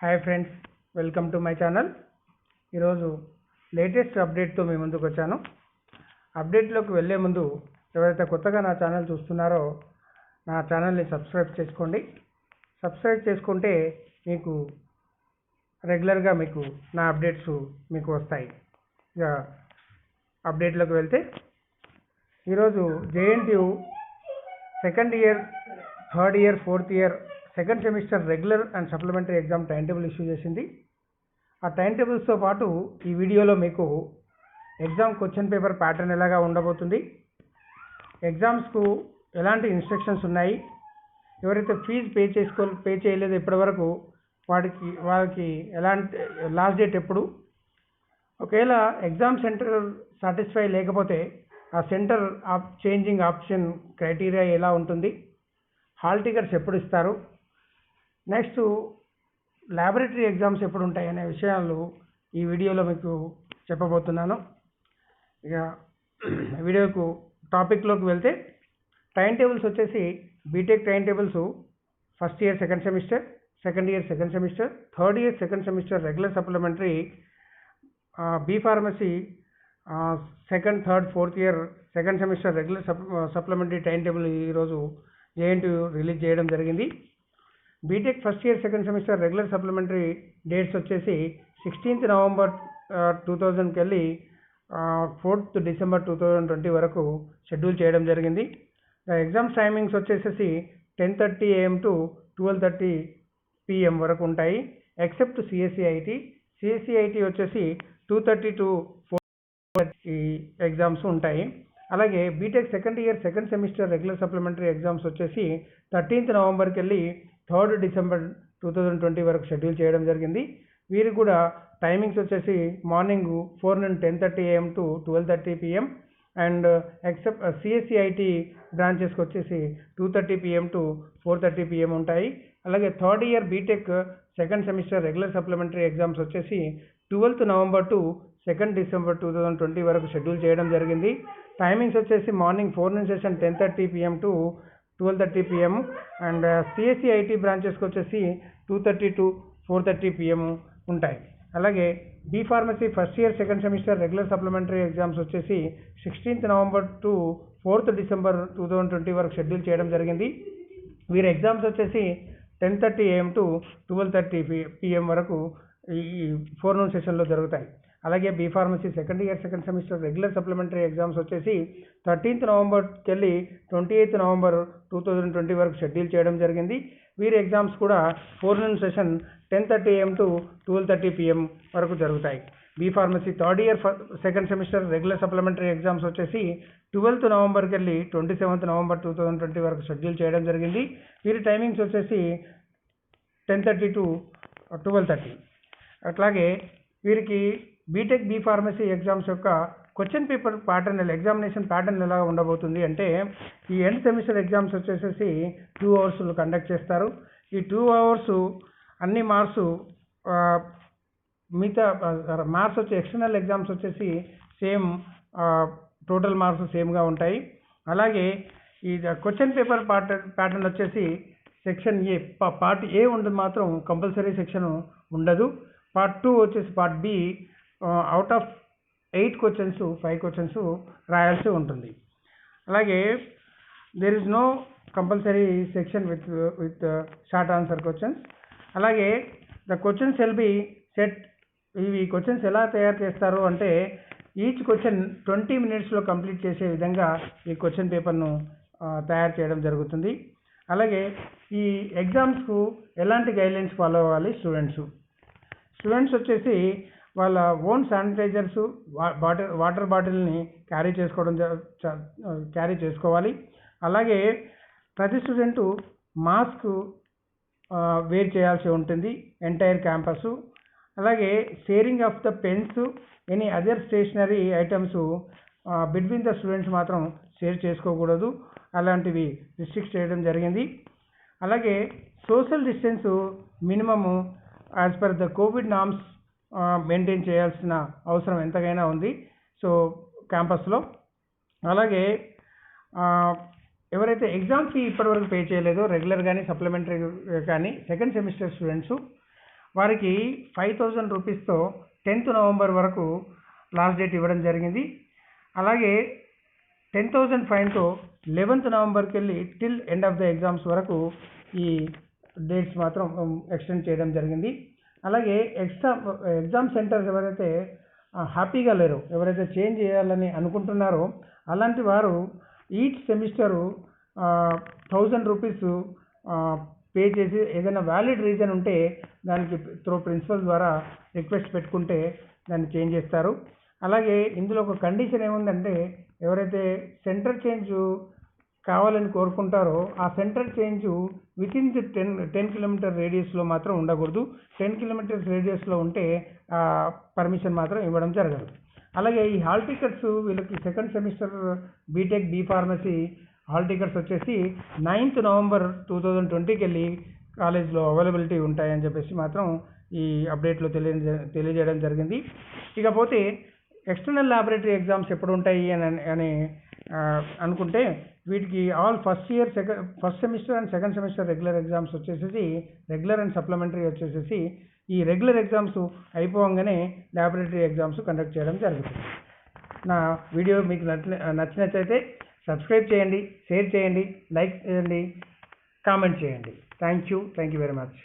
Hi friends, welcome to my channel. ఈరోజు latest అప్డేట్తో మీ ముందుకు వచ్చాను. అప్డేట్లోకి వెళ్ళే ముందు ఎవరైతే కొత్తగా నా ఛానల్ చూస్తున్నారో నా ఛానల్ని సబ్స్క్రైబ్ చేసుకోండి. సబ్స్క్రైబ్ చేసుకుంటే మీకు రెగ్యులర్గా నా అప్డేట్స్ మీకు వస్తాయి. ఇక అప్డేట్లోకి వెళ్తే ఈరోజు JNTU second year, third year, fourth year second semester regular and supplementary exam time table issue చేసింది. ఆ టైం టేబుల్స్తో పాటు ఈ వీడియోలో మీకు ఎగ్జామ్ క్వశ్చన్ పేపర్ ప్యాటర్న్ ఎలాగా ఉండబోతుంది, ఎగ్జామ్స్కు ఎలాంటి ఇన్స్ట్రక్షన్స్ ఉన్నాయి, ఎవరైతే ఫీజు పే చేయలేదు ఇప్పటివరకు వాళ్ళకి ఎలాంటి లాస్ట్ డేట్ ఎప్పుడు, ఒకవేళ ఎగ్జామ్ సెంటర్ సాటిస్ఫై లేకపోతే ఆ సెంటర్ చేంజింగ్ ఆప్షన్ క్రైటీరియా ఎలా ఉంటుంది, హాల్ టికెట్స్ ఎప్పుడు ఇస్తారు, నెక్స్ట్ ల్యాబొరేటరీ ఎగ్జామ్స్ ఎప్పుడు ఉంటాయి అనే విషయాలు ఈ వీడియోలో మీకు చెప్పబోతున్నాను. ఇక వీడియోకు టాపిక్లోకి వెళ్తే టైం టేబుల్స్ వచ్చేసి BTech time tables first year second semester, second year second semester, third year second semester regular supplementary, B pharmacy second, third, fourth year second semester regular supplementary time table ఈరోజు JNTU release చేయడం జరిగింది. BTech first year second semester regular supplementary dates వచ్చేసి 16th November 2000కి వెళ్ళి 4th December 2020 వరకు schedule చేయడం జరిగింది. Exams timings వచ్చేసి 10:30 AM to 12:30 PM వరకు ఉంటాయి. ఎక్సెప్ట్ సిఎస్సిఐటి వచ్చేసి 2:30 to 4:30 ఎగ్జామ్స్ ఉంటాయి. అలాగే BTech second year second semester regular supplementary exams వచ్చేసి 13th Novemberకి వెళ్ళి 3rd December 2020 వరకు షెడ్యూల్ చేయడం జరిగింది. వీరికి కూడా టైమింగ్స్ వచ్చేసి మార్నింగ్ 4 నుండి 10:30 AM to 12:30 PM and except CSIT బ్రాంచెస్కి వచ్చేసి 2:30 PM to 4:30 PM ఉంటాయి. అలాగే third year BTech second semester regular supplementary exams వచ్చేసి 12th November to 2nd December 2020 వరకు షెడ్యూల్ చేయడం జరిగింది. టైమింగ్స్ వచ్చేసి మార్నింగ్ 4 నుంచి 10:30 PM to 12:30 PM అండ్ సిఎస్సిఐటి బ్రాంచెస్కి వచ్చేసి 2:30 to 4:30 PM ఉంటాయి. అలాగే B pharmacy first year second semester regular supplementary exams వచ్చేసి 16th November to 4th December 2020 వరకు షెడ్యూల్ చేయడం జరిగింది. వీరి ఎగ్జామ్స్ వచ్చేసి 10:30 AM to 12:30 PM వరకు ఈ ఫోర్నూన్ సెషన్లో జరుగుతాయి. అలాగే be pharmacy second year second semester regular supplementary exams వచ్చేసి 13th Novemberకి వెళ్ళి 28th November 2020 వరకు షెడ్యూల్ చేయడం జరిగింది. వీరి ఎగ్జామ్స్ కూడా forenoon session 10:30 AM to 12:30 PM వరకు జరుగుతాయి. B pharmacy third year second semester regular supplementary exams వచ్చేసి 12th Novemberకి వెళ్ళి 27th November 2020 వరకు షెడ్యూల్ చేయడం జరిగింది. వీరి టైమింగ్స్ వచ్చేసి 10:30 to 12:30. అట్లాగే వీరికి బీటెక్ బీ ఫార్మసీ ఎగ్జామ్స్ యొక్క question paper pattern, examination pattern ఎలా ఉండబోతుంది అంటే ఈ ఎండ్ సెమిస్టర్ ఎగ్జామ్స్ వచ్చేసి 2 hours కండక్ట్ చేస్తారు. ఈ 2 hours అన్ని మార్క్స్ మిగతా మార్క్స్ వచ్చి ఎక్స్టర్నల్ ఎగ్జామ్స్ వచ్చేసి సేమ్, టోటల్ మార్క్స్ సేమ్గా ఉంటాయి. అలాగే ఈ క్వశ్చన్ పేపర్ ప్యాటర్న్ వచ్చేసి సెక్షన్ ఏ, పార్ట్ ఏ ఉండదు, మాత్రం కంపల్సరీ సెక్షన్ ఉండదు. పార్ట్ 2 వచ్చేసి part B out of 8 questions 5 questions రాయాల్సి ఉంటుంది. అలాగే there is no compulsory section with short answer questions. అలాగే the questions will be set. ఇవి క్వశ్చన్స్ ఎలా తయారు చేస్తారు అంటే ఈచ్ క్వశ్చన్ 20 minutesలో కంప్లీట్ చేసే విధంగా ఈ క్వశ్చన్ పేపర్ను తయారు చేయడం జరుగుతుంది. అలాగే ఈ ఎగ్జామ్స్కు ఎలాంటి గైడ్లైన్స్ ఫాలో అవ్వాలి స్టూడెంట్స్ వచ్చేసి వాళ్ళ ఓన్ శానిటైజర్స్, వాటర్ బాటిల్ని క్యారీ చేసుకోవాలి. అలాగే ప్రతి స్టూడెంటు మాస్క్ వేర్ చేయాల్సి ఉంటుంది ఎంటైర్ క్యాంపస్. అలాగే sharing of the pens, any other stationery items between the students మాత్రం షేర్ చేసుకోకూడదు, అలాంటివి రిస్ట్రిక్ట్ చేయడం జరిగింది. అలాగే social distance minimum as per the Covid norms maintain చేయాల్సిన అవసరం ఎంతగానో ఉంది క్యాంపస్లో. అలాగే ఎవరైతే ఎగ్జామ్ ఫీ ఇప్పటివరకు పే చేయలేదో రెగ్యులర్ కానీ సప్లిమెంటరీ కానీ సెకండ్ సెమిస్టర్ స్టూడెంట్స్ వారికి 5,000 రూపీస్తో 10th నవంబర్ వరకు లాస్ట్ డేట్ ఇవ్వడం జరిగింది. అలాగే 10,000 ఫైన్తో 11th నవంబర్కి వెళ్ళి till end of the exams వరకు ఈ డేట్స్ మాత్రం ఎక్స్టెండ్ చేయడం జరిగింది. అలాగే ఎగ్జామ్ సెంటర్స్ ఎవరైతే హ్యాపీగా లేరో, ఎవరైతే చేంజ్ చేయాలని అనుకుంటున్నారో అలాంటి వారు ఈచ్ సెమిస్టరు 1,000 రూపీస్ పే చేసి ఏదైనా వ్యాలిడ్ రీజన్ ఉంటే దానికి త్రూ ప్రిన్సిపల్ ద్వారా రిక్వెస్ట్ పెట్టుకుంటే దాన్ని చేంజ్ చేస్తారు. అలాగే ఇందులో ఒక కండిషన్ ఏముందంటే, ఎవరైతే సెంటర్ చేంజ్ కావాలని కోరుకుంటారో ఆ centre change within the 10 kilometre రేడియస్లో మాత్రం ఉండకూడదు. 10 కిలోమీటర్స్ రేడియస్లో ఉంటే పర్మిషన్ మాత్రం ఇవ్వడం జరగదు. అలాగే ఈ హాల్ టికెట్స్ వీళ్ళకి second semester BTech B pharmacy hall tickets వచ్చేసి 9th నవంబర్ 2020కి వెళ్ళి కాలేజ్లో అవైలబిలిటీ ఉంటాయని చెప్పేసి మాత్రం ఈ అప్డేట్లో తెలియజేయడం జరిగింది. ఇకపోతే ఎక్స్టర్నల్ ల్యాబొరేటరీ ఎగ్జామ్స్ ఎప్పుడు ఉంటాయి అని అనుకుంటే, వీటికి all first semester and second semester regular exams వచ్చేసి రెగ్యులర్ అండ్ సప్లిమెంటరీ వచ్చేసి ఈ రెగ్యులర్ ఎగ్జామ్స్ అయిపోగానే ల్యాబొరేటరీ ఎగ్జామ్స్ కండక్ట్ చేయడం జరుగుతుంది. నా వీడియో మీకు నచ్చినట్లయితే సబ్స్క్రైబ్ చేయండి, షేర్ చేయండి, లైక్ చేయండి, కామెంట్ చేయండి. Thank you very much.